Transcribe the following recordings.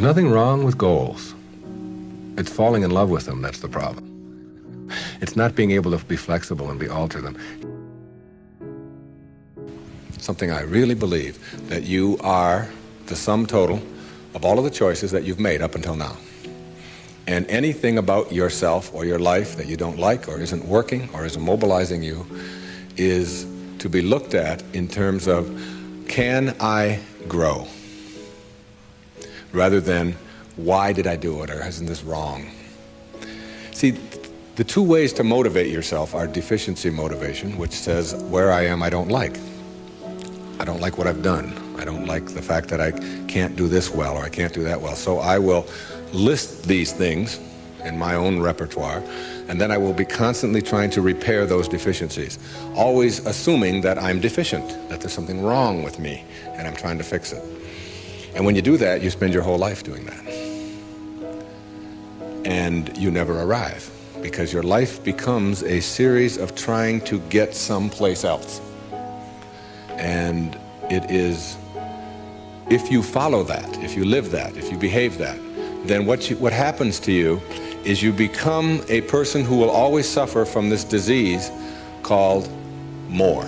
There's nothing wrong with goals. It's falling in love with them that's the problem. It's not being able to be flexible and alter them. Something I really believe, that you are the sum total of all of the choices that you've made up until now. And anything about yourself or your life that you don't like or isn't working or isn't mobilizing you is to be looked at in terms of, can I grow? Rather than, why did I do it, or isn't this wrong? See, the two ways to motivate yourself are deficiency motivation, which says, where I am I don't like. I don't like what I've done. I don't like the fact that I can't do this well or I can't do that well. So I will list these things in my own repertoire, and then I will be constantly trying to repair those deficiencies, always assuming that I'm deficient, that there's something wrong with me, and I'm trying to fix it. And when you do that, you spend your whole life doing that. And you never arrive, because your life becomes a series of trying to get someplace else. And it is, if you follow that, if you live that, if you behave that, then what happens to you is you become a person who will always suffer from this disease called more.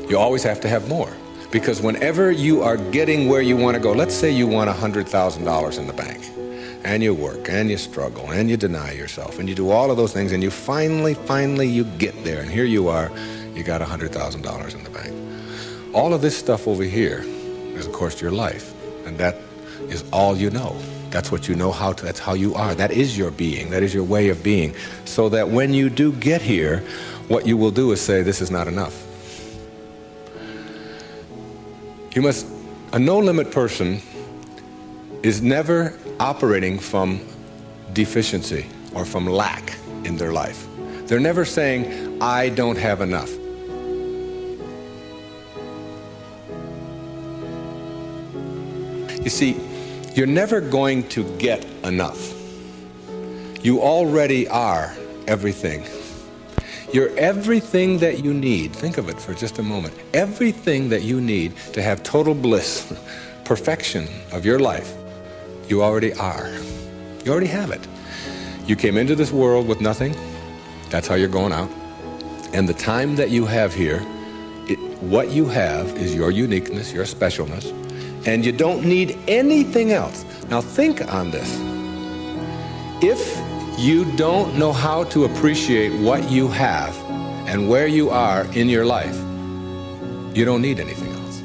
You always have to have more. Because whenever you are getting where you want to go, let's say you want $100,000 in the bank, and you work, and you struggle, and you deny yourself, and you do all of those things, and you finally you get there, and here you are, you got $100,000 in the bank. All of this stuff over here is, of course, your life, and that is all you know. That's what you know how to, that's how you are. That is your being, that is your way of being. So that when you do get here, what you will do is say, this is not enough. You must, a no-limit person is never operating from deficiency or from lack in their life. They're never saying, I don't have enough. You see, you're never going to get enough. You already are everything. You're everything that you need. Think of it for just a moment. Everything that you need to have total bliss, perfection of your life, you already are. You already have it. You came into this world with nothing. That's how you're going out. And the time that you have here, what you have is your uniqueness, your specialness, and you don't need anything else. Now think on this. If you don't know how to appreciate what you have and where you are in your life, you don't need anything else.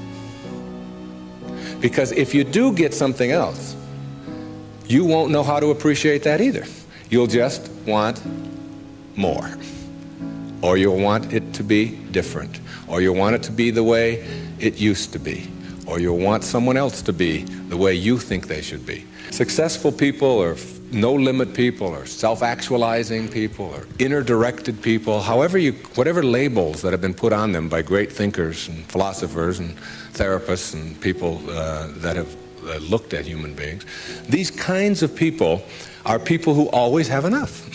Because if you do get something else, you won't know how to appreciate that either. You'll just want more. Or you'll want it to be different. Or you'll want it to be the way it used to be. Or you'll want someone else to be the way you think they should be. Successful people or no-limit people or self-actualizing people or inner-directed people, whatever labels that have been put on them by great thinkers and philosophers and therapists and people that have looked at human beings, these kinds of people are people who always have enough.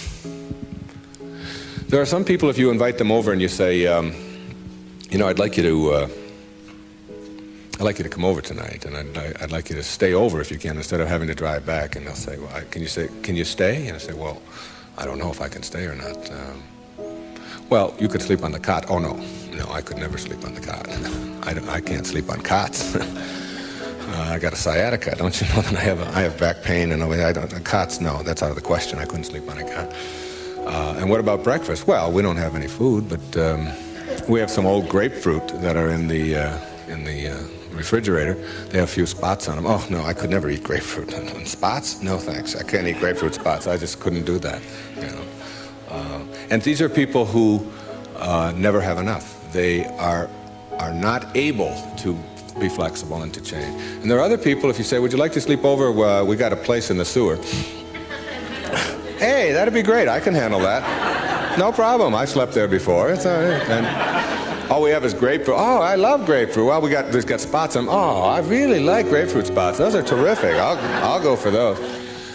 There are some people, if you invite them over and you say, I'd like you to come over tonight, and I'd like you to stay over if you can, instead of having to drive back. And they'll say, well, can you stay? And I say, well, I don't know if I can stay or not. Well, you could sleep on the cot. Oh, no, I could never sleep on the cot. I can't sleep on cots. I got a sciatica. Don't you know that I have back pain and cots? No, that's out of the question. I couldn't sleep on a cot. And what about breakfast? Well, we don't have any food, but we have some old grapefruit that are in the refrigerator. They have a few spots on them. Oh, no, I could never eat grapefruit. And spots? No, thanks. I can't eat grapefruit spots. I just couldn't do that. And these are people who never have enough. They are not able to be flexible and to change. And there are other people, if you say, would you like to sleep over? We got a place in the sewer. Hey, that'd be great. I can handle that. No problem. I slept there before. It's all right. And all we have is grapefruit. Oh, I love grapefruit. Well, there's got spots on them. Oh, I really like grapefruit spots. Those are terrific. I'll go for those.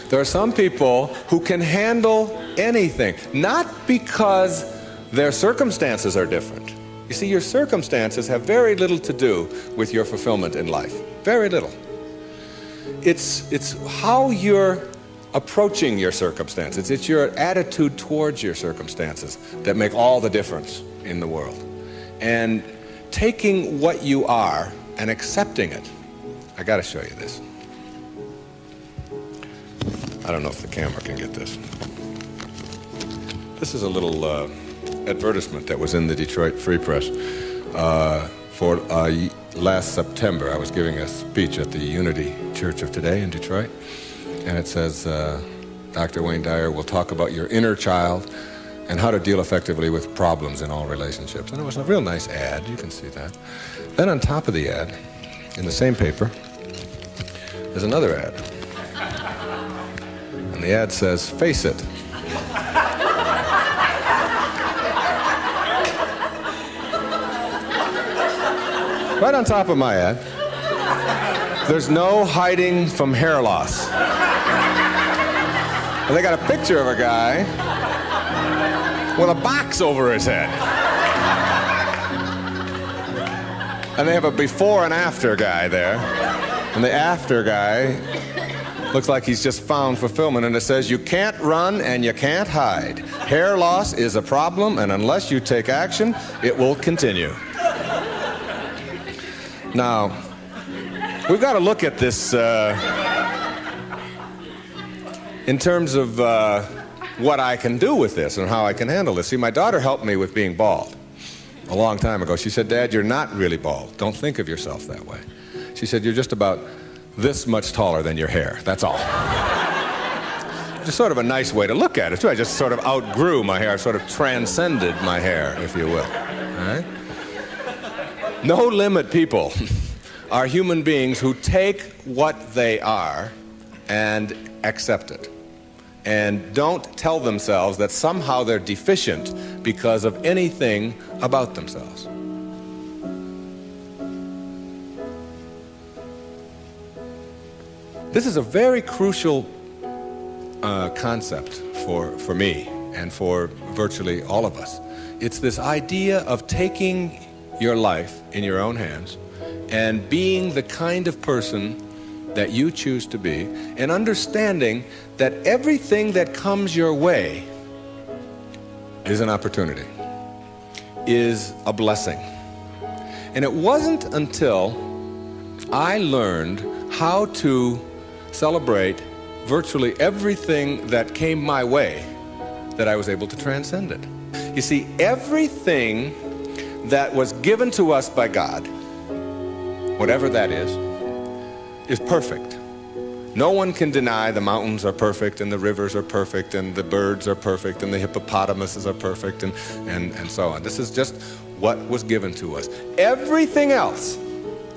There are some people who can handle anything, not because their circumstances are different. You see, your circumstances have very little to do with your fulfillment in life. Very little. it's how you're approaching your circumstances. It's your attitude towards your circumstances that make all the difference in the world. And taking what you are and accepting it. I got to show you this. I don't know if the camera can get this. This is a little advertisement that was in the Detroit Free Press for last September. I was giving a speech at the Unity Church of Today in Detroit, and it says, Dr. Wayne Dyer will talk about your inner child and how to deal effectively with problems in all relationships. And it was a real nice ad, you can see that. Then on top of the ad, in the same paper, there's another ad. And the ad says, face it. Right on top of my ad, there's no hiding from hair loss. And they got a picture of a guy with a box over his head. And they have a before and after guy there. And the after guy looks like he's just found fulfillment. And it says, you can't run and you can't hide. Hair loss is a problem, and unless you take action, it will continue. Now, we've got to look at this in terms of what I can do with this and how I can handle this. See, my daughter helped me with being bald a long time ago. She said, Dad, you're not really bald. Don't think of yourself that way. She said, you're just about this much taller than your hair. That's all. Just sort of a nice way to look at it, too. I just sort of outgrew my hair. I sort of transcended my hair, if you will. All right? No limit people are human beings who take what they are and accept it, and don't tell themselves that somehow they're deficient because of anything about themselves. This is a very crucial concept for me and for virtually all of us. It's this idea of taking your life in your own hands and being the kind of person that you choose to be, and understanding that everything that comes your way is an opportunity, is a blessing. And it wasn't until I learned how to celebrate virtually everything that came my way that I was able to transcend it. You see, everything that was given to us by God, whatever that is perfect. No one can deny the mountains are perfect and the rivers are perfect and the birds are perfect and the hippopotamuses are perfect and so on. This is just what was given to us. Everything else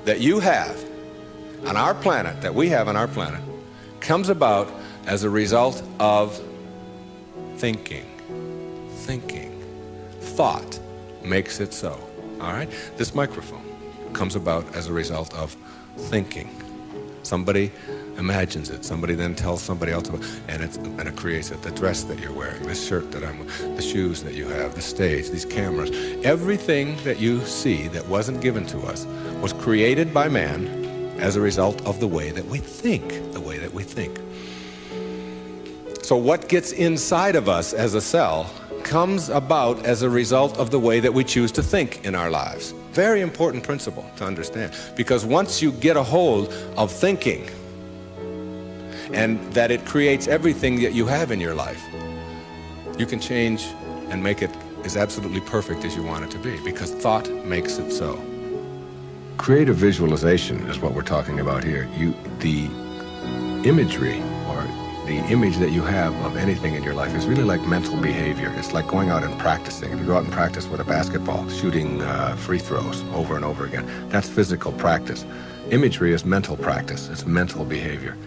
that you have on our planet, that we have on our planet, comes about as a result of thinking. Thought makes it so. All right? This microphone comes about as a result of thinking. Somebody imagines it. Somebody then tells somebody else about it, and it creates it. The dress that you're wearing, this shirt that I'm wearing, the shoes that you have, the stage, these cameras. Everything that you see that wasn't given to us was created by man as a result of the way that we think. So what gets inside of us as a cell comes about as a result of the way that we choose to think in our lives. Very important principle to understand, because once you get a hold of thinking and that it creates everything that you have in your life, you can change and make it as absolutely perfect as you want it to be, because thought makes it so. Creative visualization is what we're talking about here. The imagery or the image that you have of anything in your life is really like mental behavior. It's like going out and practicing. If you go out and practice with a basketball, shooting free throws over and over again, that's physical practice. Imagery is mental practice. It's mental behavior.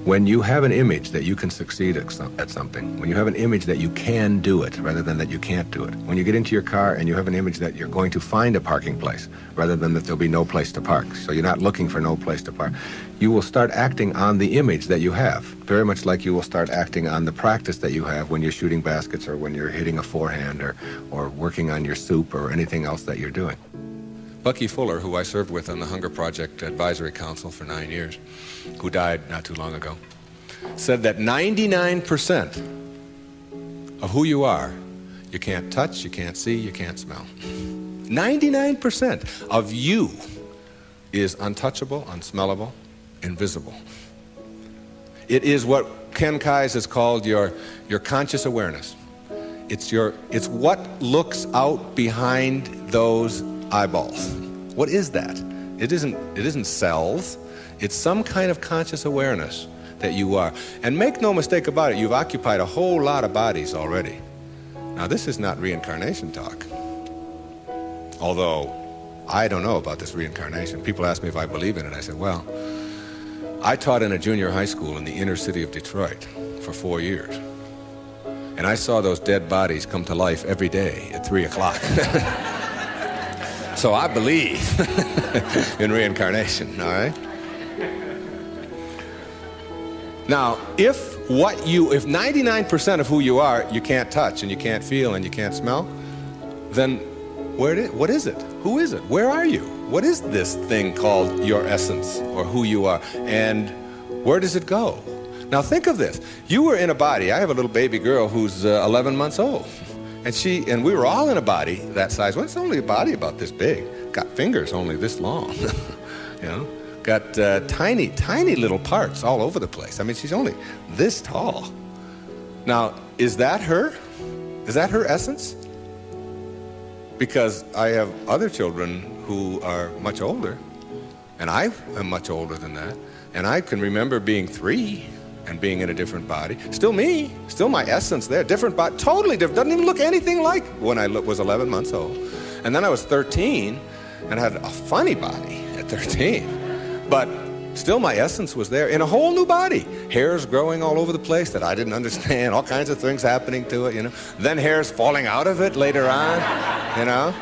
When you have an image that you can succeed at something, when you have an image that you can do it rather than that you can't do it, when you get into your car and you have an image that you're going to find a parking place rather than that there'll be no place to park, so you're not looking for no place to park, you will start acting on the image that you have, very much like you will start acting on the practice that you have when you're shooting baskets or when you're hitting a forehand or working on your soup or anything else that you're doing. Bucky Fuller, who I served with on the Hunger Project Advisory Council for 9 years, who died not too long ago, said that 99% of who you are, you can't touch, you can't see, you can't smell. 99% of you is untouchable, unsmellable, invisible. It is what Ken Kais has called your conscious awareness. It's what looks out behind those eyeballs. What is that? It isn't cells. It's some kind of conscious awareness that you are. And make no mistake about it, you've occupied a whole lot of bodies already. Now, this is not reincarnation talk. Although, I don't know about this reincarnation. People ask me if I believe in it. I said, well, I taught in a junior high school in the inner city of Detroit for 4 years. And I saw those dead bodies come to life every day at 3 o'clock. So I believe in reincarnation, all right? Now, if 99% of who you are, you can't touch and you can't feel and you can't smell, then what is it? Who is it? Where are you? What is this thing called your essence or who you are? And where does it go? Now think of this. You were in a body. I have a little baby girl who's 11 months old. And we were all in a body that size. Well, it's only a body about this big. Got fingers only this long. You know? Got tiny, tiny little parts all over the place. I mean, she's only this tall. Now, is that her? Is that her essence? Because I have other children who are much older, and I am much older than that, and I can remember being 3 and being in a different body. Still me, still my essence there, different body, totally different, doesn't even look anything like when I was 11 months old. And then I was 13 and had a funny body at 13. But still my essence was there in a whole new body. Hairs growing all over the place that I didn't understand, all kinds of things happening to it, you know. Then hairs falling out of it later on, you know.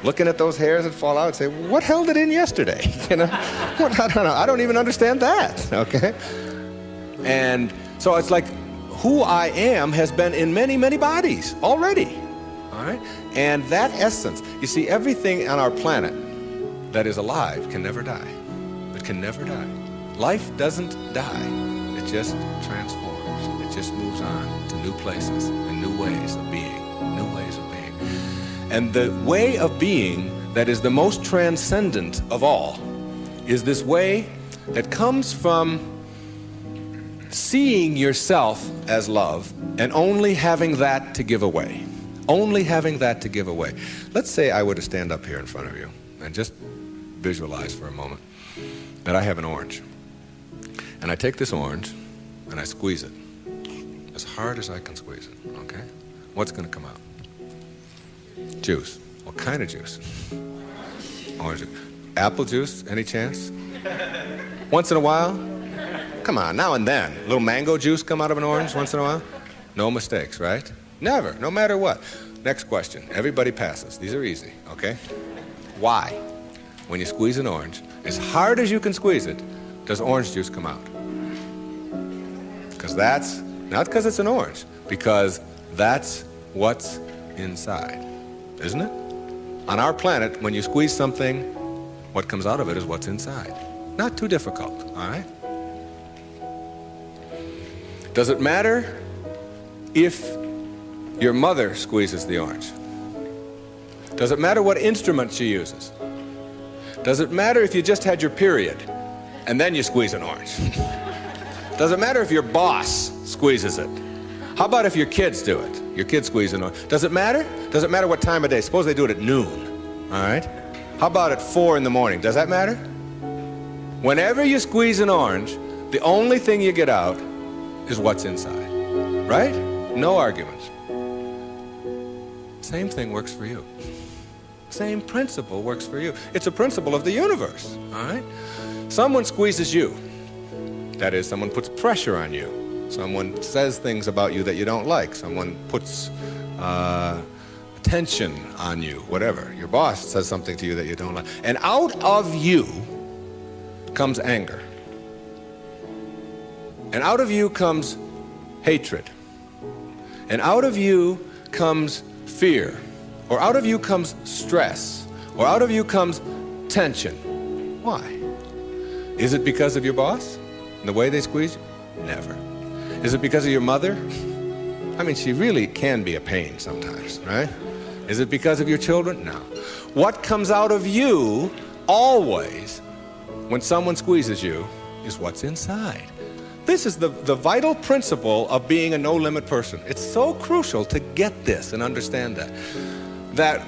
Looking at those hairs that fall out and say, what held it in yesterday? You know, I don't know. I don't even understand that, okay? And so it's like who I am has been in many, many bodies already, all right? And that essence, you see, everything on our planet that is alive can never die. It can never die. Life doesn't die. It just transforms. It just moves on to new places and new ways of being, new ways of being. And the way of being that is the most transcendent of all is this way that comes from seeing yourself as love and only having that to give away. Only having that to give away. Let's say I were to stand up here in front of you and just visualize for a moment that I have an orange. And I take this orange and I squeeze it as hard as I can squeeze it, okay? What's going to come out? Juice. What kind of juice? Orange juice. Apple juice, any chance? Once in a while? Come on, now and then. A little mango juice come out of an orange once in a while? No mistakes, right? Never, no matter what. Next question. Everybody passes. These are easy, okay? Why, when you squeeze an orange, as hard as you can squeeze it, does orange juice come out? Because that's, not because it's an orange, because that's what's inside, isn't it? On our planet, when you squeeze something, what comes out of it is what's inside. Not too difficult, all right? Does it matter if your mother squeezes the orange? Does it matter what instrument she uses? Does it matter if you just had your period and then you squeeze an orange? Does it matter if your boss squeezes it? How about if your kids do it? Your kids squeeze an orange. Does it matter? Does it matter what time of day? Suppose they do it at noon, all right? How about at 4 in the morning? Does that matter? Whenever you squeeze an orange, the only thing you get out is what's inside, right? No arguments. Same thing works for you. Same principle works for you. It's a principle of the universe, all right? Someone squeezes you. That is, someone puts pressure on you. Someone says things about you that you don't like. Someone puts tension on you, whatever. Your boss says something to you that you don't like. And out of you comes anger. And out of you comes hatred. And out of you comes fear. Or out of you comes stress. Or out of you comes tension. Why? Is it because of your boss and the way they squeeze you? Never. Is it because of your mother? I mean, she really can be a pain sometimes, right? Is it because of your children? No. What comes out of you always when someone squeezes you is what's inside. This is the vital principle of being a no-limit person. It's so crucial to get this and understand that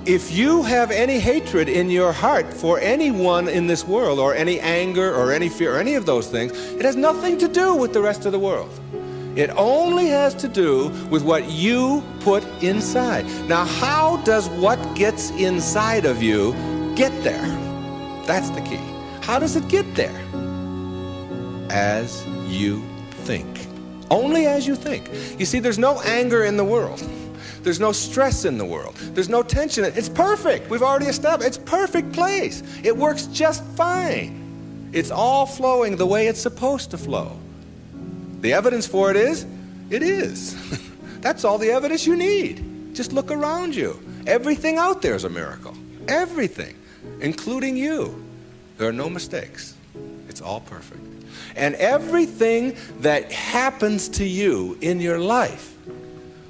if you have any hatred in your heart for anyone in this world, or any anger or any fear or any of those things, it has nothing to do with the rest of the world. It only has to do with what you put inside. Now, how does what gets inside of you get there? That's the key. How does it get there? As you think. Only as you think. You see, there's no anger in the world. There's no stress in the world. There's no tension. It's perfect. We've already established. It's a perfect place. It works just fine. It's all flowing the way it's supposed to flow. The evidence for it is. That's all the evidence you need. Just look around you. Everything out there is a miracle. Everything, including you. There are no mistakes. It's all perfect. And everything that happens to you in your life,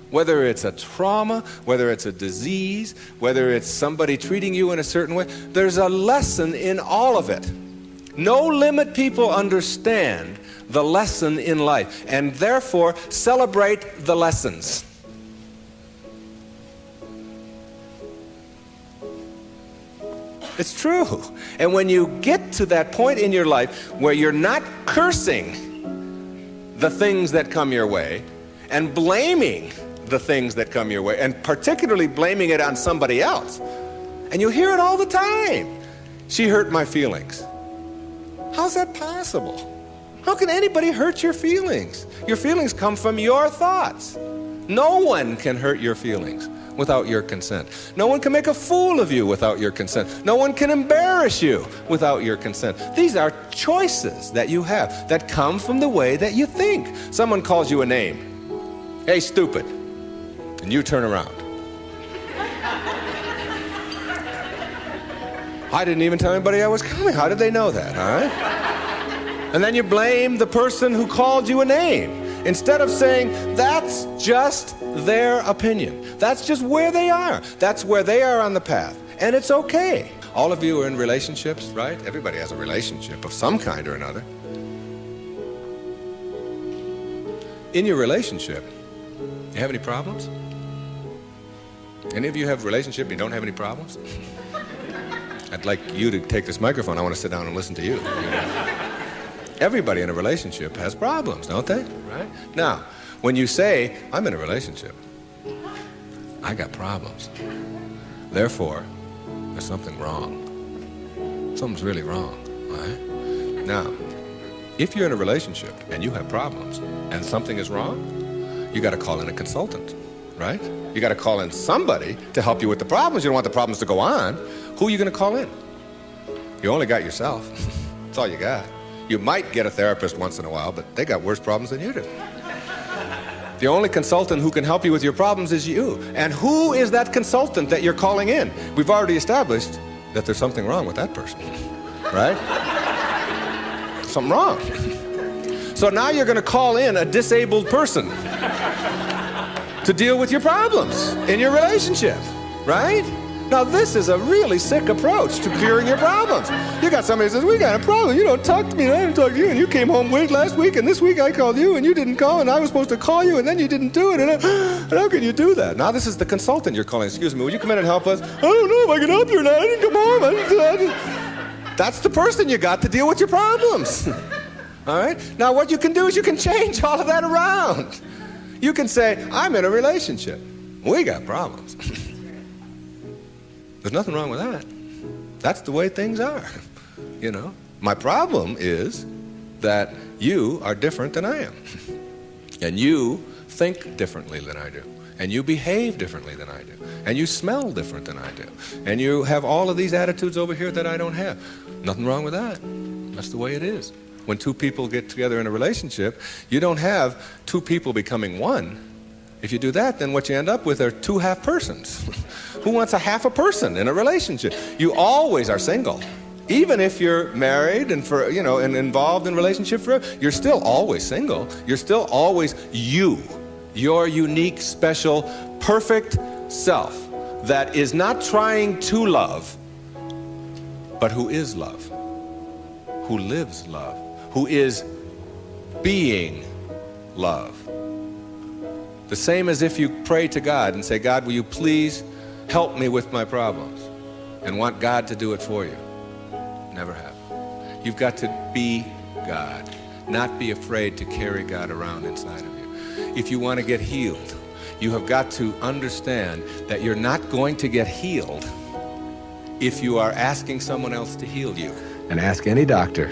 whether it's a trauma, whether it's a disease, whether it's somebody treating you in a certain way, there's a lesson in all of it. No-limit people understand the lesson in life, and therefore celebrate the lessons. It's true. And when you get to that point in your life where you're not cursing the things that come your way and blaming the things that come your way, and particularly blaming it on somebody else, and you hear it all the time. She hurt my feelings. How's that possible? How can anybody hurt your feelings? Your feelings come from your thoughts. No one can hurt your feelings without your consent. No one can make a fool of you without your consent. No one can embarrass you without your consent. These are choices that you have that come from the way that you think. Someone calls you a name. Hey, stupid. And you turn around. I didn't even tell anybody I was coming. How did they know that, all right? And then you blame the person who called you a name. Instead of saying, that's just their opinion. That's just where they are. That's where they are on the path. And it's okay. All of you are in relationships, right? Everybody has a relationship of some kind or another. In your relationship, you have any problems? Any of you have a relationship and you don't have any problems? I'd like you to take this microphone. I want to sit down and listen to you. Everybody in a relationship has problems, don't they? Right? Now, when you say, I'm in a relationship, I got problems. Therefore, there's something wrong. Something's really wrong, right? Now, if you're in a relationship and you have problems and something is wrong, you got to call in a consultant, right? You got to call in somebody to help you with the problems. You don't want the problems to go on. Who are you going to call in? You only got yourself. That's all you got. You might get a therapist once in a while, but they got worse problems than you do. The only consultant who can help you with your problems is you. And who is that consultant that you're calling in? We've already established that there's something wrong with that person, right? Something wrong. So now you're going to call in a disabled person to deal with your problems in your relationship, right? Now, this is a really sick approach to curing your problems. You got somebody who says, we got a problem. You don't talk to me, and I didn't talk to you, and you came home late last week, and this week I called you, and you didn't call, and I was supposed to call you, and then you didn't do it, and how can you do that? Now, this is the consultant you're calling. Excuse me, would you come in and help us? I don't know if I can help you or not. I didn't come home. That's the person you got to deal with your problems. All right? Now, what you can do is you can change all of that around. You can say, I'm in a relationship. We got problems. There's nothing wrong with that. That's the way things are, you know. My problem is that you are different than I am. And you think differently than I do. And you behave differently than I do. And you smell different than I do. And you have all of these attitudes over here that I don't have. Nothing wrong with that. That's the way it is. When two people get together in a relationship, you don't have two people becoming one. If you do that, then what you end up with are two half persons Who wants a half a person in a relationship? You always are single. Even if you're married and and involved in a relationship forever, you're still always single. You're still always you, your unique, special, perfect self that is not trying to love, but who is love, who lives love, who is being love. The same as if you pray to God and say, God, will you please help me with my problems, and want God to do it for you. Never have. You've got to be God, not be afraid to carry God around inside of you. If you want to get healed, you have got to understand that you're not going to get healed if you are asking someone else to heal you. And ask any doctor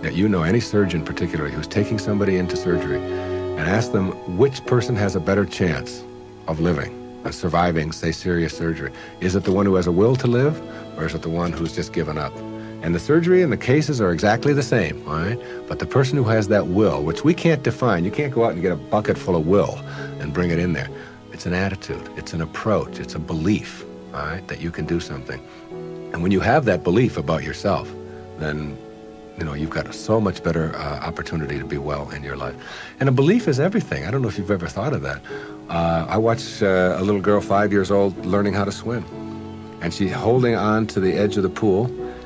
that you know, any surgeon particularly, who's taking somebody into surgery, and ask them which person has a better chance of living and surviving, say, serious surgery. Is it the one who has a will to live, or is it the one who's just given up? And the surgery and the cases are exactly the same, all right? But the person who has that will, which we can't define, you can't go out and get a bucket full of will and bring it in there. It's an attitude, it's an approach, it's a belief, all right, that you can do something. And when you have that belief about yourself, then you've got so much better opportunity to be well in your life. And a belief is everything. I don't know if you've ever thought of that. I watched a little girl, 5 years old, learning how to swim. And she's holding on to the edge of the pool,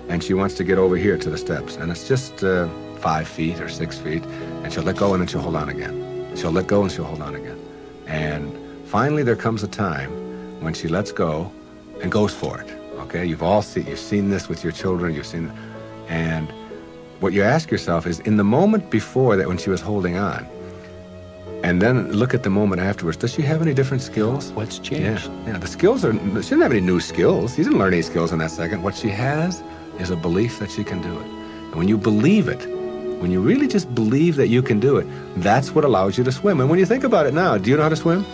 and she wants to get over here to the steps. And it's just 5 feet or 6 feet, and she'll let go and then she'll hold on again. She'll let go and she'll hold on again. And finally there comes a time when she lets go and goes for it. Okay, you've seen this with your children, and what you ask yourself is, in the moment before that when she was holding on, and then look at the moment afterwards, does she have any different skills? What's changed? Yeah, the skills she doesn't have any new skills. She didn't learn any skills in that second. What she has is a belief that she can do it. And when you believe it, when you really just believe that you can do it, that's what allows you to swim. And when you think about it now, do you know how to swim?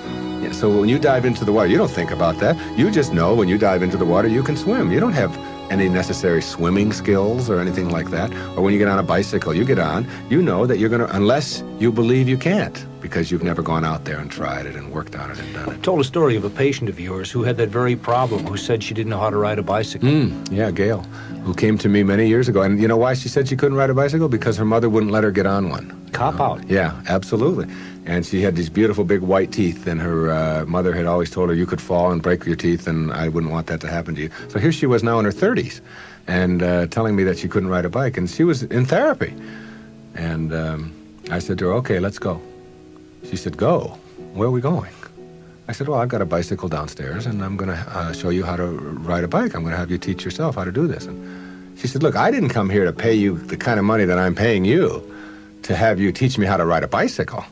Yeah, so when you dive into the water, you don't think about that. You just know when you dive into the water, you can swim. You don't have any necessary swimming skills or anything like that. Or when you get on a bicycle, you get on, you know that you're going to, unless you believe you can't, because you've never gone out there and tried it and worked on it and done it. You told a story of a patient of yours who had that very problem, who said she didn't know how to ride a bicycle. Yeah, Gail, who came to me many years ago. And you know why she said she couldn't ride a bicycle? Because her mother wouldn't let her get on one. Cop out. Yeah, absolutely. And she had these beautiful big white teeth, and her mother had always told her you could fall and break your teeth, and I wouldn't want that to happen to you. So here she was now in her 30s, and telling me that she couldn't ride a bike, and she was in therapy. And I said to her, okay, let's go. She said, go? Where are we going? I said, well, I've got a bicycle downstairs, and I'm going to show you how to ride a bike. I'm going to have you teach yourself how to do this. And she said, look, I didn't come here to pay you the kind of money that I'm paying you to have you teach me how to ride a bicycle.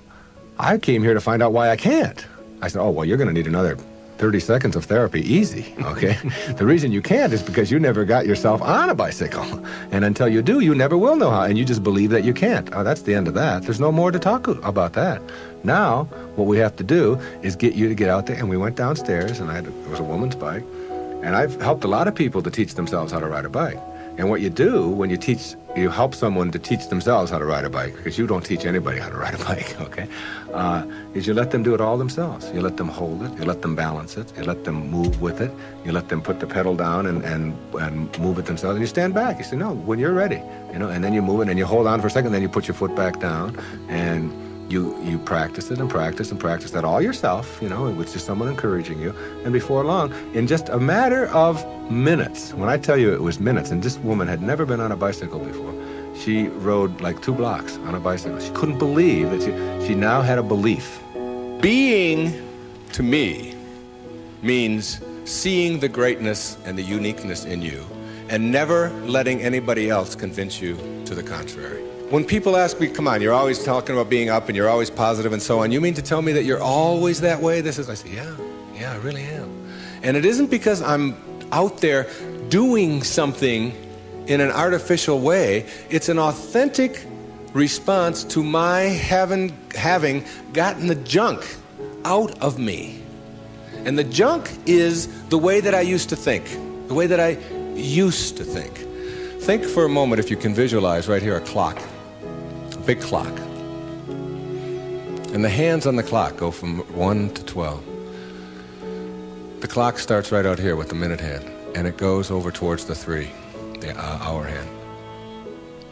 I came here to find out why I can't. I said, oh, well, you're going to need another 30 seconds of therapy, easy, okay? The reason you can't is because you never got yourself on a bicycle. And until you do, you never will know how, and you just believe that you can't. Oh, that's the end of that. There's no more to talk about that. Now, what we have to do is get you to get out there, and we went downstairs, and it was a woman's bike, and I've helped a lot of people to teach themselves how to ride a bike. And what you do when you help someone to teach themselves how to ride a bike, because you don't teach anybody how to ride a bike, okay, is you let them do it all themselves. You let them hold it, you let them balance it, you let them move with it, you let them put the pedal down and move it themselves, and you stand back. You say, no, when you're ready, and then you move it, and you hold on for a second, then you put your foot back down, and you practice it and practice and practice that all yourself, with just someone encouraging you. And before long, in just a matter of minutes, when I tell you it was minutes, and this woman had never been on a bicycle before, she rode like 2 blocks on a bicycle. She couldn't believe that she now had a belief. Being, to me, means seeing the greatness and the uniqueness in you and never letting anybody else convince you to the contrary. When people ask me, come on, you're always talking about being up and you're always positive and so on, you mean to tell me that you're always that way? I say, yeah, I really am. And it isn't because I'm out there doing something in an artificial way. It's an authentic response to my having gotten the junk out of me. And the junk is the way that I used to think, the way that I used to think. Think for a moment, if you can visualize right here, a clock. Big clock. And the hands on the clock go from 1 to 12. The clock starts right out here with the minute hand, and it goes over towards the 3, the hour hand,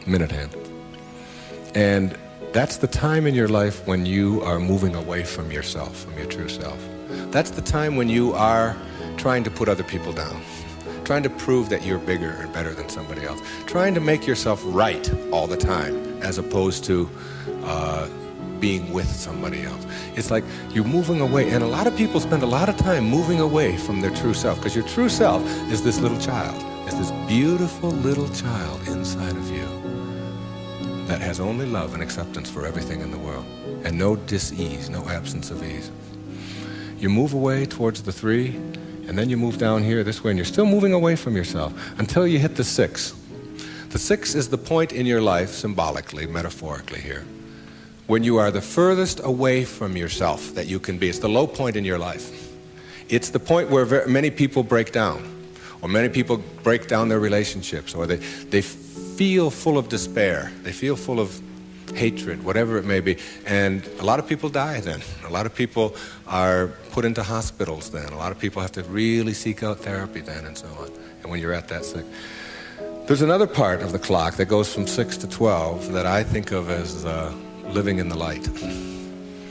minute hand. And that's the time in your life when you are moving away from yourself, from your true self. That's the time when you are trying to put other people down, trying to prove that you're bigger and better than somebody else, trying to make yourself right all the time, as opposed to being with somebody else. It's like you're moving away, and a lot of people spend a lot of time moving away from their true self, because your true self is this little child, is this beautiful little child inside of you that has only love and acceptance for everything in the world, and no dis-ease, no absence of ease. You move away towards the 3, and then you move down here this way, and you're still moving away from yourself until you hit the 6. The 6 is the point in your life, symbolically, metaphorically here, when you are the furthest away from yourself that you can be. It's the low point in your life. It's the point where many people break down, or many people break down their relationships, or they feel full of despair, they feel full of hatred, whatever it may be. And a lot of people die then. A lot of people are put into hospitals then. A lot of people have to really seek out therapy then, and so on. And when you're at that 6. There's another part of the clock that goes from 6 to 12 that I think of as living in the light.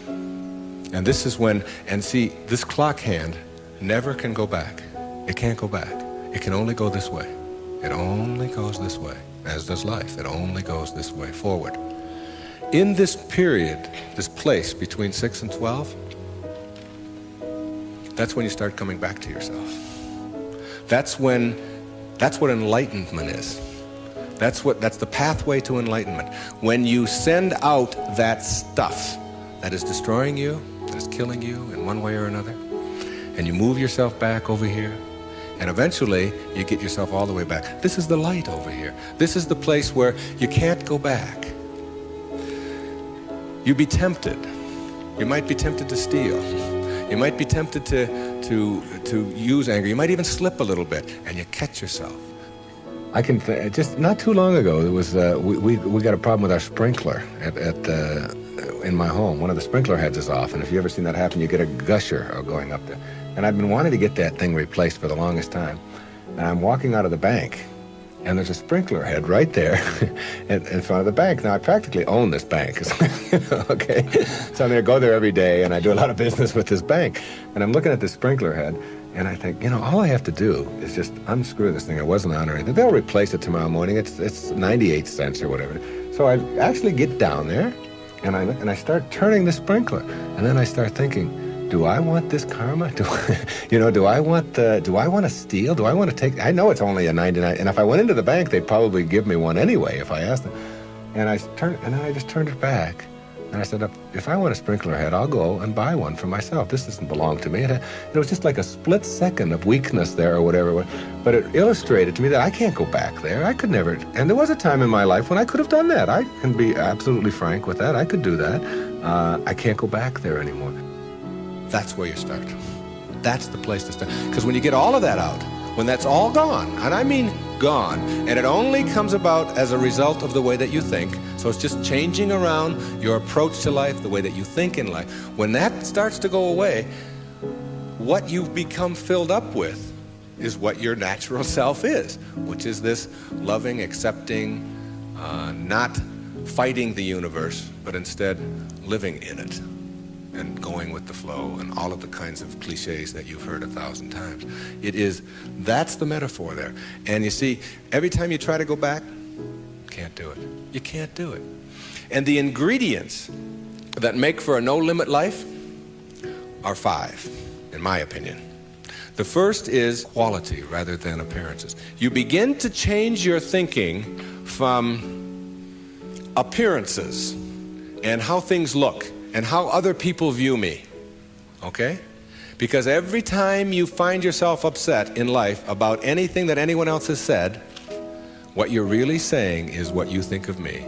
And this is when, and see, this clock hand never can go back. It can't go back. It can only go this way. It only goes this way, as does life. It only goes this way, forward. In this period, this place between 6 and 12, that's when you start coming back to yourself. That's what enlightenment is. That's the pathway to enlightenment. When you send out that stuff that is destroying you, that is killing you in one way or another, and you move yourself back over here, and eventually you get yourself all the way back. This is the light over here. This is the place where you can't go back. You'd be tempted. You might be tempted to steal. You might be tempted to use anger. You might even slip a little bit, and you catch yourself. I can just not too long ago there was we got a problem with our sprinkler in my home. One of the sprinkler heads is off, and if you ever seen that happen, you get a gusher going up there. And I've been wanting to get that thing replaced for the longest time. And I'm walking out of the bank, and there's a sprinkler head right there in front of the bank. Now, I practically own this bank, okay? So I go there every day, and I do a lot of business with this bank. And I'm looking at this sprinkler head, and I think, all I have to do is just unscrew this thing. It wasn't on or anything. They'll replace it tomorrow morning. It's 98 cents or whatever. So I actually get down there, and I start turning the sprinkler. And then I start thinking, do I want this karma? Do I want to steal? Do I want to take? I know it's only a 99, and if I went into the bank, they'd probably give me one anyway if I asked them. And then I just turned it back, and I said, if I want a sprinkler head, I'll go and buy one for myself. This doesn't belong to me. It was just like a split second of weakness there or whatever, but it illustrated to me that I can't go back there. I could never. And there was a time in my life when I could have done that. I can be absolutely frank with that. I could do that. I can't go back there anymore. That's where you start. That's the place to start. Because when you get all of that out, when that's all gone, and I mean gone, and it only comes about as a result of the way that you think, so it's just changing around your approach to life, the way that you think in life. When that starts to go away, what you've become filled up with is what your natural self is, which is this loving, accepting, not fighting the universe, but instead living in it and going with the flow and all of the kinds of cliches that you've heard 1,000 times. That's the metaphor there. And you see, every time you try to go back, can't do it. You can't do it. And the ingredients that make for a no-limit life are 5, in my opinion. The first is quality rather than appearances. You begin to change your thinking from appearances and how things look and how other people view me, okay? Because every time you find yourself upset in life about anything that anyone else has said, what you're really saying is what you think of me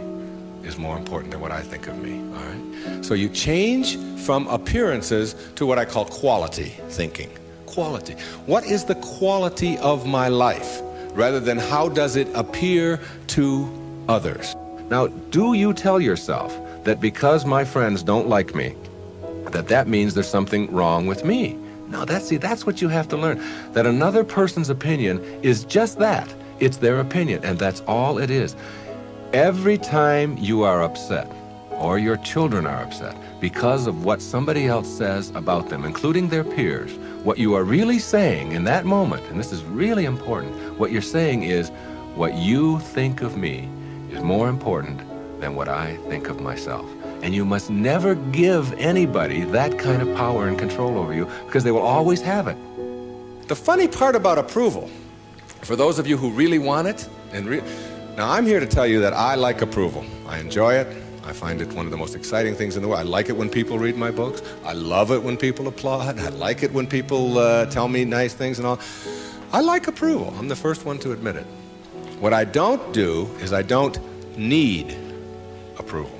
is more important than what I think of me, all right? So you change from appearances to what I call quality thinking. Quality. What is the quality of my life, rather than how does it appear to others? Now, do you tell yourself that because my friends don't like me, that means there's something wrong with me? No, that's what you have to learn. That another person's opinion is just that. It's their opinion, and that's all it is. Every time you are upset, or your children are upset, because of what somebody else says about them, including their peers, what you are really saying in that moment, and this is really important, what you're saying is, what you think of me is more important than what I think of myself. And you must never give anybody that kind of power and control over you, because they will always have it. The funny part about approval, for those of you who really want it, now I'm here to tell you that I like approval. I enjoy it. I find it one of the most exciting things in the world. I like it when people read my books. I love it when people applaud. I like it when people tell me nice things and all. I like approval. I'm the first one to admit it. What I don't do is I don't need approval.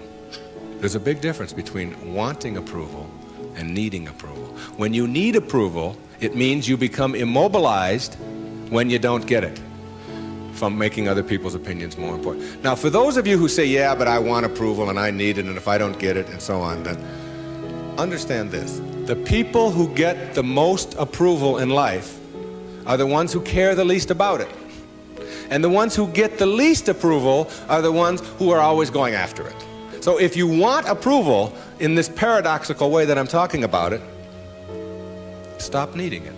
There's a big difference between wanting approval and needing approval. When you need approval, it means you become immobilized when you don't get it, from making other people's opinions more important. Now, for those of you who say, yeah, but I want approval and I need it, and if I don't get it, and so on, then understand this. The people who get the most approval in life are the ones who care the least about it. And the ones who get the least approval are the ones who are always going after it. So if you want approval in this paradoxical way that I'm talking about it, stop needing it.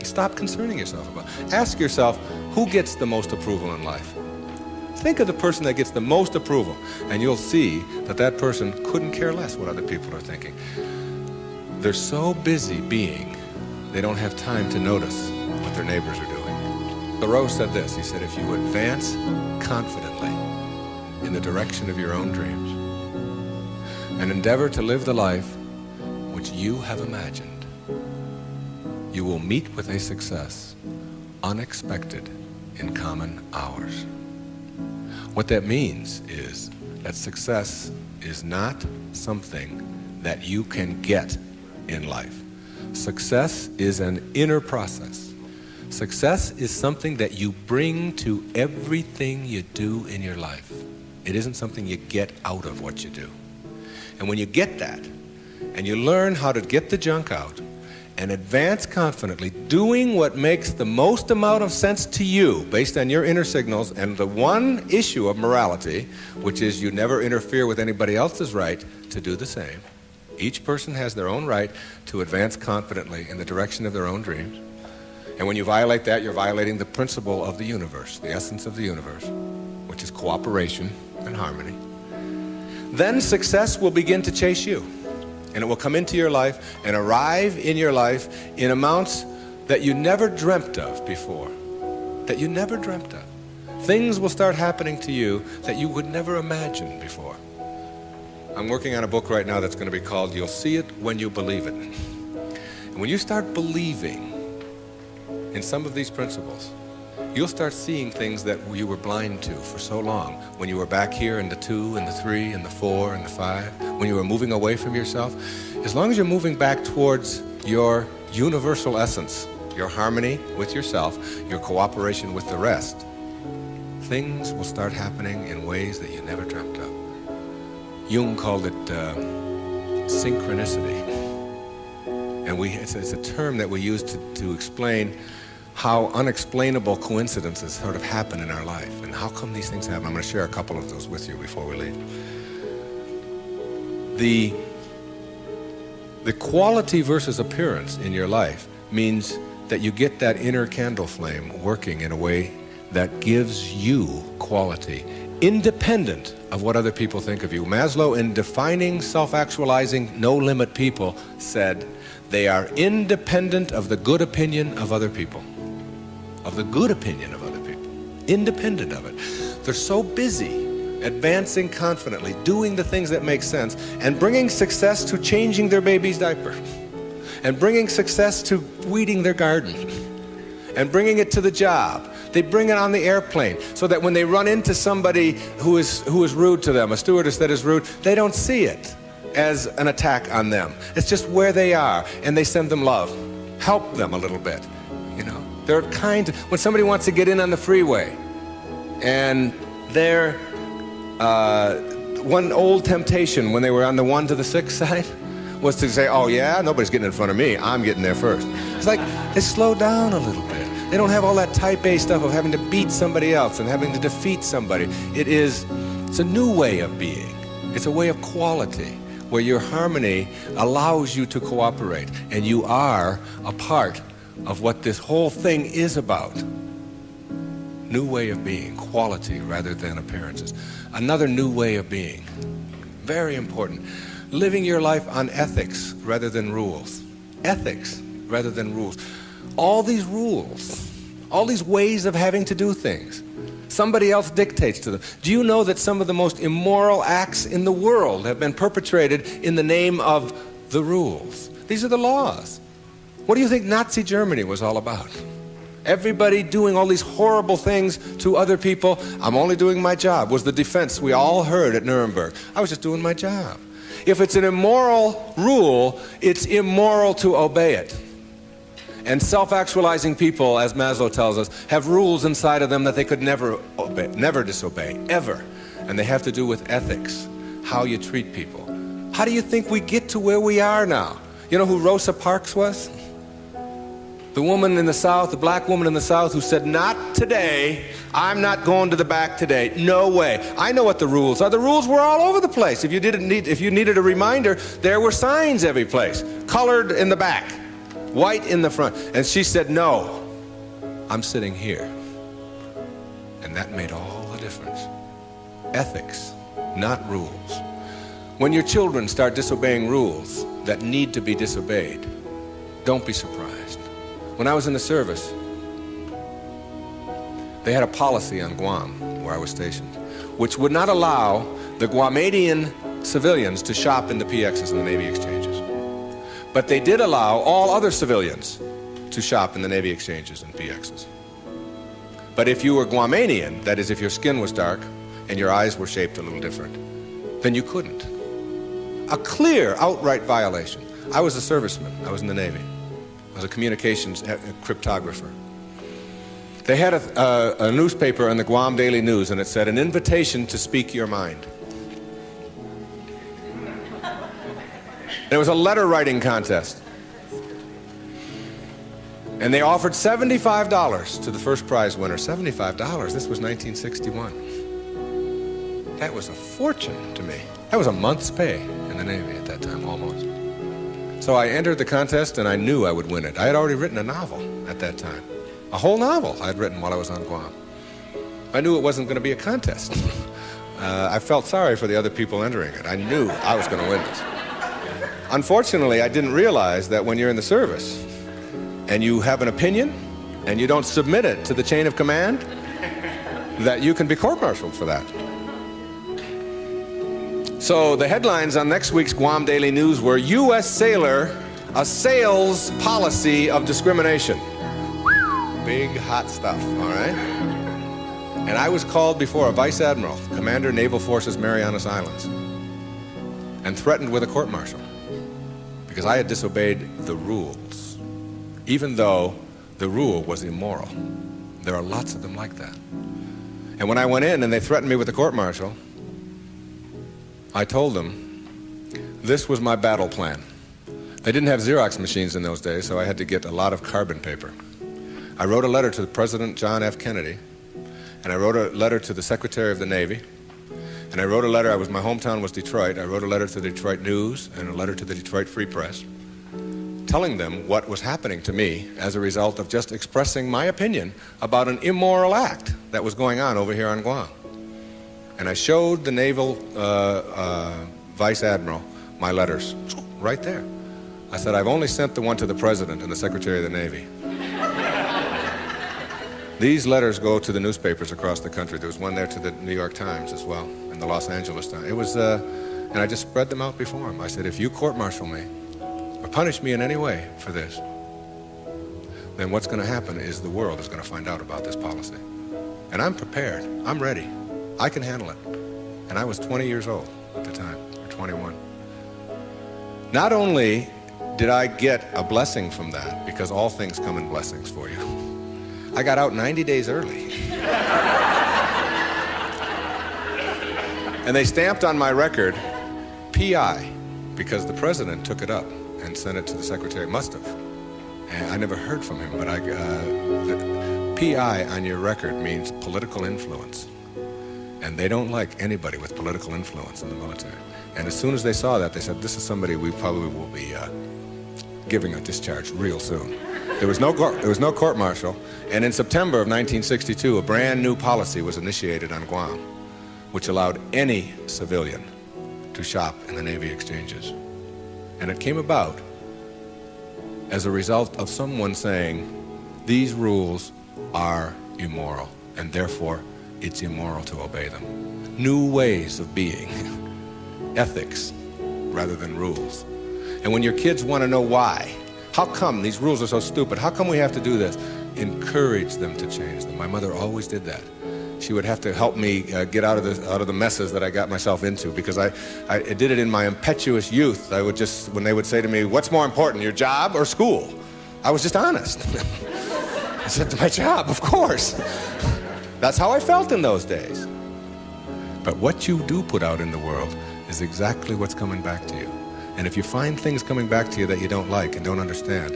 Stop concerning yourself about it. Ask yourself, who gets the most approval in life? Think of the person that gets the most approval, and you'll see that that person couldn't care less what other people are thinking. They're so busy being, they don't have time to notice what their neighbors are doing. Thoreau said this, he said, if you advance confidently in the direction of your own dreams and endeavor to live the life which you have imagined, you will meet with a success unexpected in common hours. What that means is that success is not something that you can get in life. Success is an inner process. Success is something that you bring to everything you do in your life. It isn't something you get out of what you do. And when you get that, and you learn how to get the junk out, and advance confidently, doing what makes the most amount of sense to you based on your inner signals and the one issue of morality, which is you never interfere with anybody else's right to do the same. Each person has their own right to advance confidently in the direction of their own dreams. And when you violate that, you're violating the principle of the universe, the essence of the universe, which is cooperation and harmony. Then success will begin to chase you. And it will come into your life and arrive in your life in amounts that you never dreamt of before. That you never dreamt of. Things will start happening to you that you would never imagine before. I'm working on a book right now that's going to be called You'll See It When You Believe It. And when you start believing in some of these principles, you'll start seeing things that you were blind to for so long. When you were back here in the 2 and the 3 and the 4 and the 5, when you were moving away from yourself, as long as you're moving back towards your universal essence, your harmony with yourself, your cooperation with the rest, things will start happening in ways that you never dreamt of. Jung called it synchronicity. And it's a term that we use to explain how unexplainable coincidences sort of happen in our life. And how come these things happen? I'm going to share a couple of those with you before we leave. The quality versus appearance in your life means that you get that inner candle flame working in a way that gives you quality, independent of what other people think of you. Maslow, in defining self-actualizing, no-limit people, said they are independent of the good opinion of other people. Of the good opinion of other people. Independent of it. They're so busy advancing confidently, doing the things that make sense, and bringing success to changing their baby's diaper, and bringing success to weeding their garden, and bringing it to the job. They bring it on the airplane so that when they run into somebody who is rude to them, a stewardess that is rude, they don't see it as an attack on them. It's just where they are, and they send them love. Help them a little bit, you know. They're kind. When somebody wants to get in on the freeway, and they're one old temptation when they were on the 1 to the 6 side was to say, oh yeah, nobody's getting in front of me, I'm getting there first. It's like, they slow down a little bit. They don't have all that type A stuff of having to beat somebody else and having to defeat somebody. It's a new way of being. It's a way of quality, where your harmony allows you to cooperate, and you are a part of what this whole thing is about. New way of being, quality rather than appearances. Another new way of being, very important. Living your life on ethics rather than rules. Ethics rather than rules. All these rules, all these ways of having to do things, somebody else dictates to them. Do you know that some of the most immoral acts in the world have been perpetrated in the name of the rules? These are the laws. What do you think Nazi Germany was all about? Everybody doing all these horrible things to other people. I'm only doing my job, was the defense we all heard at Nuremberg. I was just doing my job. If it's an immoral rule, it's immoral to obey it. And self-actualizing people, as Maslow tells us, have rules inside of them that they could never obey, never disobey, ever. And they have to do with ethics, how you treat people. How do you think we get to where we are now? You know who Rosa Parks was? The woman in the South, the black woman in the South who said, not today, I'm not going to the back today, no way. I know what the rules are. The rules were all over the place. If you needed a reminder, there were signs every place, colored in the back, white in the front. And she said, no, I'm sitting here. And that made all the difference. Ethics, not rules. When your children start disobeying rules that need to be disobeyed, don't be surprised. When I was in the service, they had a policy on Guam, where I was stationed, which would not allow the Guamanian civilians to shop in the PXs and the Navy exchanges. But they did allow all other civilians to shop in the Navy exchanges and PXs. But if you were Guamanian, that is, if your skin was dark and your eyes were shaped a little different, then you couldn't. A clear, outright violation. I was a serviceman. I was in the Navy. I was a communications cryptographer. They had a newspaper in the Guam Daily News, and it said, an invitation to speak your mind. There was a letter writing contest. And they offered $75 to the first prize winner. $75? This was 1961. That was a fortune to me. That was a month's pay in the Navy at that time, almost. So I entered the contest, and I knew I would win it. I had already written a novel at that time. A whole novel I'd written while I was on Guam. I knew it wasn't going to be a contest. I felt sorry for the other people entering it. I knew I was going to win this. Unfortunately, I didn't realize that when you're in the service and you have an opinion and you don't submit it to the chain of command, that you can be court-martialed for that. So the headlines on next week's Guam Daily News were, U.S. sailor assails policy of discrimination. Big, hot stuff, all right? And I was called before a vice admiral, Commander Naval Forces Marianas Islands, and threatened with a court-martial because I had disobeyed the rules, even though the rule was immoral. There are lots of them like that. And when I went in and they threatened me with a court-martial, I told them this was my battle plan. They didn't have Xerox machines in those days, so I had to get a lot of carbon paper. I wrote a letter to President John F. Kennedy, and I wrote a letter to the Secretary of the Navy, and I wrote a letter, my hometown was Detroit, I wrote a letter to the Detroit News and a letter to the Detroit Free Press, telling them what was happening to me as a result of just expressing my opinion about an immoral act that was going on over here on Guam. And I showed the naval vice admiral my letters right there. I said, I've only sent the one to the president and the Secretary of the Navy. These letters go to the newspapers across the country. There was one there to the New York Times as well, and the Los Angeles Times. It was, and I just spread them out before him. I said, if you court-martial me or punish me in any way for this, then what's going to happen is the world is going to find out about this policy. And I'm prepared. I'm ready. I can handle it. And I was 20 years old at the time, or 21. Not only did I get a blessing from that, because all things come in blessings for you, I got out 90 days early. And they stamped on my record, PI, because the president took it up and sent it to the secretary. Must have. And I never heard from him, but the PI on your record means political influence. And they don't like anybody with political influence in the military. And as soon as they saw that, they said, this is somebody we probably will be giving a discharge real soon. There was no court-martial, and in September of 1962, a brand new policy was initiated on Guam, which allowed any civilian to shop in the Navy exchanges. And it came about as a result of someone saying, these rules are immoral, and therefore it's immoral to obey them. New ways of being, ethics rather than rules. And when your kids want to know why, how come these rules are so stupid? How come we have to do this? Encourage them to change them. My mother always did that. She would have to help me get out of the messes that I got myself into, because I did it in my impetuous youth. I would just, when they would say to me, what's more important, your job or school? I was just honest. I said, my job, of course. That's how I felt in those days. But what you do put out in the world is exactly what's coming back to you. And if you find things coming back to you that you don't like and don't understand,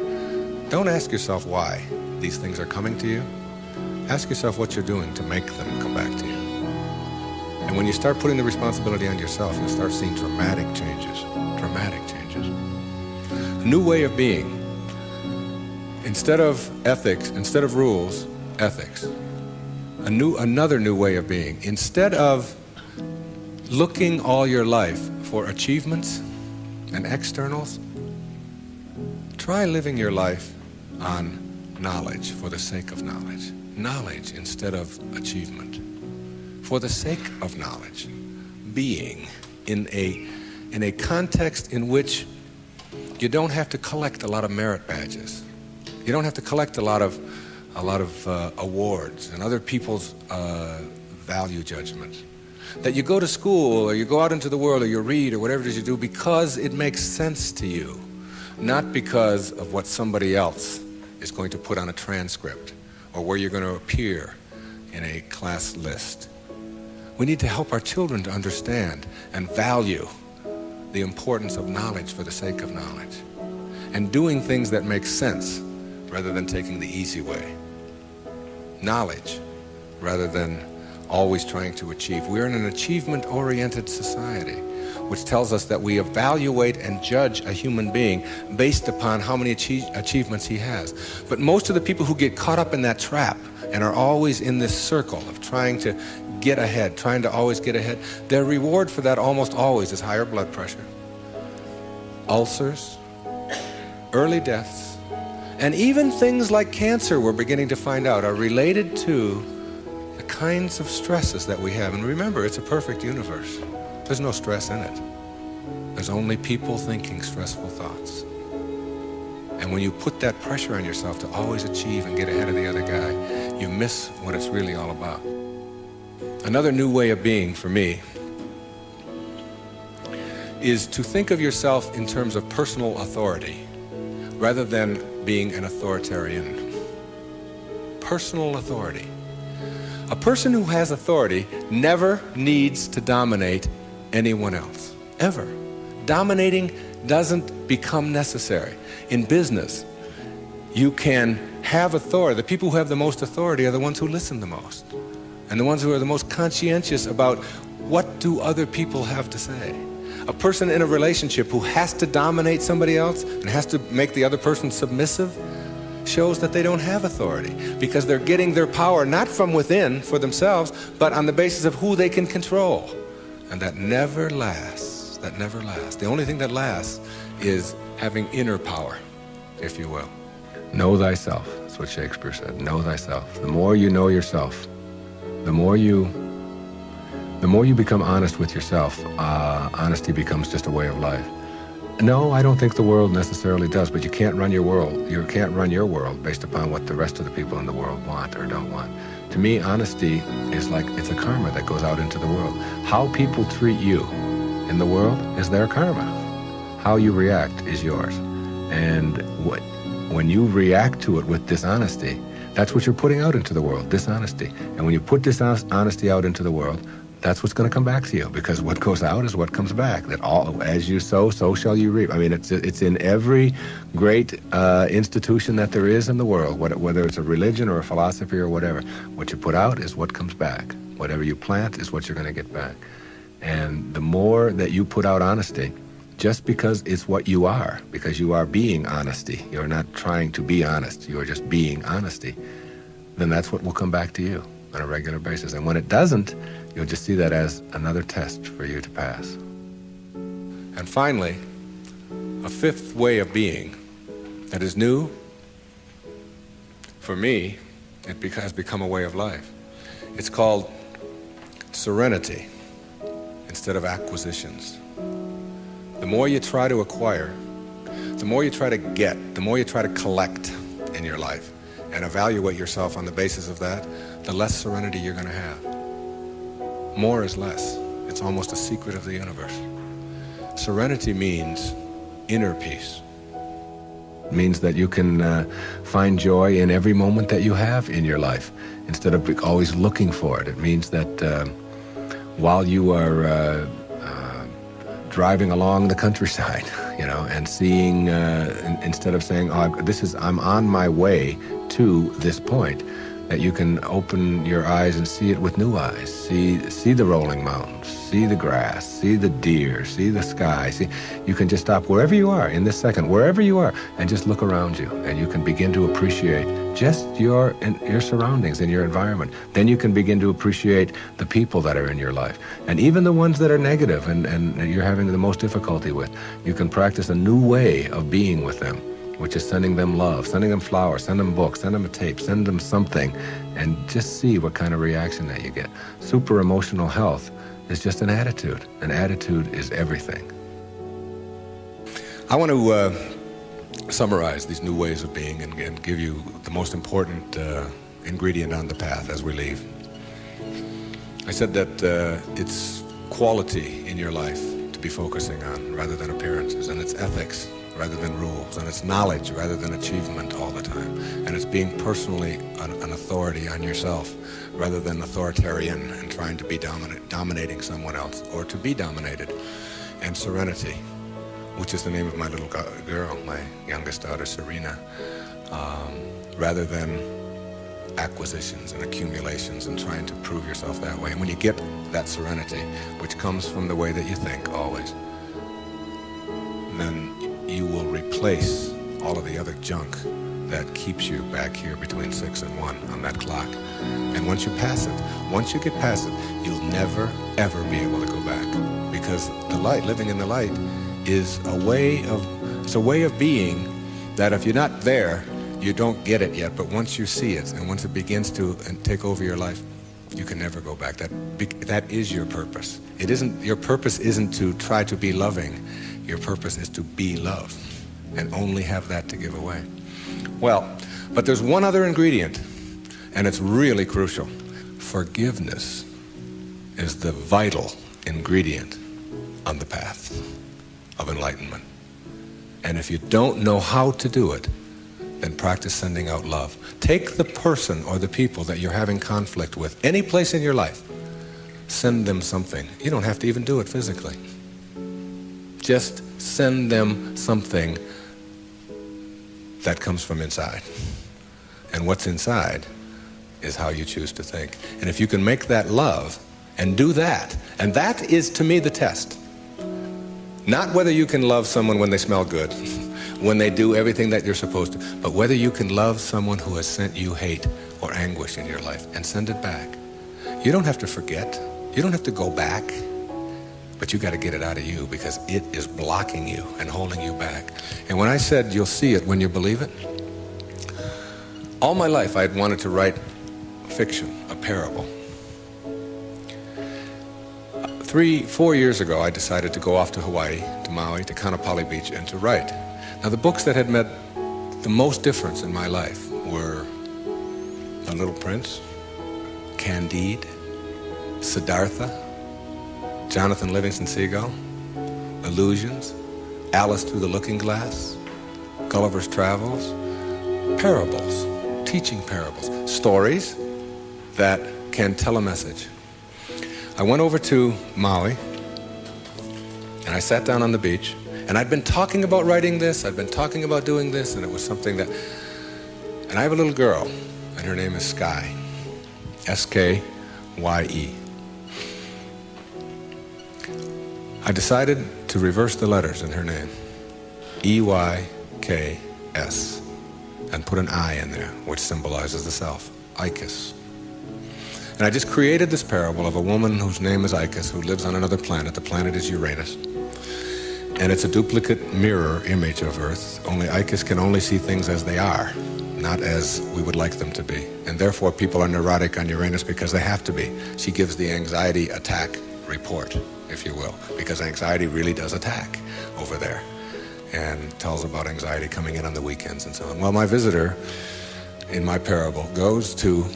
don't ask yourself why these things are coming to you. Ask yourself what you're doing to make them come back to you. And when you start putting the responsibility on yourself, you'll start seeing dramatic changes. Dramatic changes. A new way of being. Instead of ethics, instead of rules, ethics. Another new way of being. Instead of looking all your life for achievements and externals, try living your life on knowledge for the sake of knowledge. Knowledge instead of achievement. For the sake of knowledge. Being in a context in which you don't have to collect a lot of merit badges. You don't have to collect a lot of awards and other people's value judgments. That you go to school or you go out into the world or you read or whatever it is you do because it makes sense to you, not because of what somebody else is going to put on a transcript or where you're going to appear in a class list. We need to help our children to understand and value the importance of knowledge for the sake of knowledge and doing things that make sense rather than taking the easy way. Knowledge rather than always trying to achieve. We're in an achievement-oriented society, which tells us that we evaluate and judge a human being based upon how many achievements he has. But most of the people who get caught up in that trap and are always in this circle of trying to get ahead, trying to always get ahead, their reward for that almost always is higher blood pressure, ulcers, early deaths, and even things like cancer, we're beginning to find out, are related to the kinds of stresses that we have. And remember, it's a perfect universe. There's no stress in it. There's only people thinking stressful thoughts. And when you put that pressure on yourself to always achieve and get ahead of the other guy, you miss what it's really all about. Another new way of being for me is to think of yourself in terms of personal authority rather than being an authoritarian. Personal authority. A person who has authority never needs to dominate anyone else, ever. Dominating doesn't become necessary. In business, you can have authority. The people who have the most authority are the ones who listen the most, and the ones who are the most conscientious about what do other people have to say. A person in a relationship who has to dominate somebody else and has to make the other person submissive shows that they don't have authority, because they're getting their power not from within for themselves, but on the basis of who they can control. And that never lasts. That never lasts. The only thing that lasts is having inner power, if you will. Know thyself. That's what Shakespeare said. Know thyself. The more you know yourself, the more you become honest with yourself, honesty becomes just a way of life. No, I don't think the world necessarily does, but you can't run your world. You can't run your world based upon what the rest of the people in the world want or don't want. To me, honesty is like, it's a karma that goes out into the world. How people treat you in the world is their karma. How you react is yours. And when you react to it with dishonesty, that's what you're putting out into the world, dishonesty. And when you put dishonesty out into the world, that's what's going to come back to you, because what goes out is what comes back. That all, as you sow, so shall you reap. I mean, it's in every great institution that there is in the world, whether it's a religion or a philosophy or whatever. What you put out is what comes back. Whatever you plant is what you're going to get back. And the more that you put out honesty, just because it's what you are, because you are being honesty, you're not trying to be honest, you're just being honesty, then that's what will come back to you on a regular basis. And when it doesn't, you'll just see that as another test for you to pass. And finally, a fifth way of being that is new, for me, it has become a way of life. It's called serenity instead of acquisitions. The more you try to acquire, the more you try to get, the more you try to collect in your life and evaluate yourself on the basis of that, the less serenity you're going to have. More is less. It's almost a secret of the universe. Serenity means inner peace. It means that you can find joy in every moment that you have in your life instead of always looking for it. It means that while you are driving along the countryside, and seeing, instead of saying, I'm on my way to this point, that you can open your eyes and see it with new eyes. See the rolling mountains, see the grass, see the deer, see the sky. You can just stop wherever you are in this second, wherever you are, and just look around you, and you can begin to appreciate just your surroundings and your environment. Then you can begin to appreciate the people that are in your life, and even the ones that are negative and you're having the most difficulty with. You can practice a new way of being with them, which is sending them love, sending them flowers, send them books, send them a tape, send them something, and just see what kind of reaction that you get. Super emotional health is just an attitude. An attitude is everything. I want to summarize these new ways of being and give you the most important ingredient on the path as we leave. I said that it's quality in your life to be focusing on rather than appearances, and it's ethics rather than rules, and it's knowledge rather than achievement all the time, and it's being personally an authority on yourself rather than authoritarian and trying to be dominating someone else or to be dominated, and serenity, which is the name of my little girl, my youngest daughter, Serena, rather than acquisitions and accumulations and trying to prove yourself that way. And when you get that serenity, which comes from the way that you think always, then you will replace all of the other junk that keeps you back here between 6 and 1 on that clock. And once you pass it, once you get past it, you'll never, ever be able to go back. Because the light, living in the light, is a way of being that if you're not there, you don't get it yet. But once you see it, and once it begins to take over your life, you can never go back. That is your purpose. Your purpose isn't to try to be loving. Your purpose is to be love, and only have that to give away. Well, but there's one other ingredient, and it's really crucial. Forgiveness is the vital ingredient on the path of enlightenment. And if you don't know how to do it, then practice sending out love. Take the person or the people that you're having conflict with, any place in your life, send them something. You don't have to even do it physically. Just send them something that comes from inside. And what's inside is how you choose to think. And if you can make that love and do that, and that is to me the test. Not whether you can love someone when they smell good, when they do everything that you're supposed to, but whether you can love someone who has sent you hate or anguish in your life and send it back. You don't have to forget. You don't have to go back. But you got to get it out of you, because it is blocking you and holding you back. And when I said you'll see it when you believe it, all my life I had wanted to write fiction, a parable. 3-4 years ago, I decided to go off to Hawaii, to Maui, to Kaanapali Beach, and to write. Now, the books that had made the most difference in my life were The Little Prince, Candide, Siddhartha, Jonathan Livingston Seagull, Illusions, Alice Through the Looking Glass, Gulliver's Travels, parables, teaching parables, stories that can tell a message. I went over to Maui, and I sat down on the beach, and I'd been talking about writing this, I'd been talking about doing this, and it was something that... And I have a little girl, and her name is Skye. S-K-Y-E. I decided to reverse the letters in her name. E-Y-K-S. And put an I in there, which symbolizes the self. Icus. And I just created this parable of a woman whose name is Icus, who lives on another planet. The planet is Uranus. And it's a duplicate mirror image of Earth, only Icus can only see things as they are, not as we would like them to be. And therefore people are neurotic on Uranus because they have to be. She gives the anxiety attack report, if you will, because anxiety really does attack over there, and tells about anxiety coming in on the weekends and so on. Well, my visitor in my parable goes to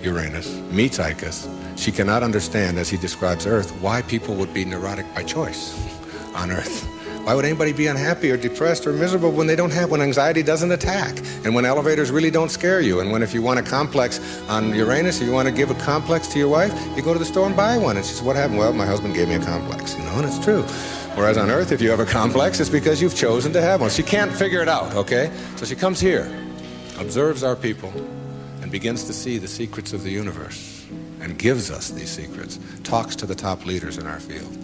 Uranus, meets Icus. She cannot understand, as he describes Earth, why people would be neurotic by choice on Earth. Why would anybody be unhappy or depressed or miserable when when anxiety doesn't attack, and when elevators really don't scare you, and when if you want a complex on Uranus, if you want to give a complex to your wife, you go to the store and buy one. And she says, what happened? Well, my husband gave me a complex, and it's true. Whereas on Earth, if you have a complex, it's because you've chosen to have one. She can't figure it out, okay? So she comes here, observes our people, and begins to see the secrets of the universe, and gives us these secrets, talks to the top leaders in our field.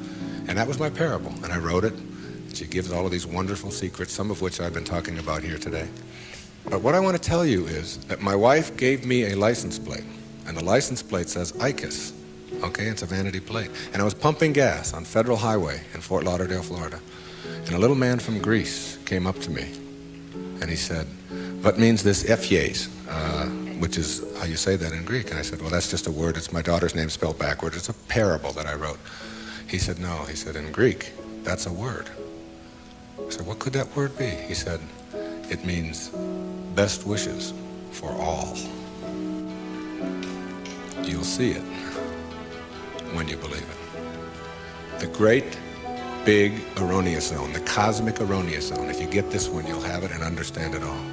And that was my parable, and I wrote it. She gives all of these wonderful secrets, some of which I've been talking about here today. But what I want to tell you is that my wife gave me a license plate, and the license plate says Icus. Okay, it's a vanity plate. And I was pumping gas on Federal Highway in Fort Lauderdale, Florida. And a little man from Greece came up to me, and he said, what means this Ephies, which is how you say that in Greek? And I said, well, that's just a word. It's my daughter's name spelled backwards. It's a parable that I wrote. He said, no. He said, in Greek, that's a word. I said, what could that word be? He said, it means best wishes for all. You'll see it when you believe it. The great, big erroneous zone, the cosmic erroneous zone. If you get this one, you'll have it and understand it all.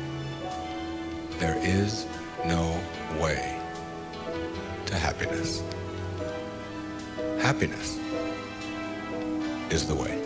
There is no way to happiness. Happiness is the way.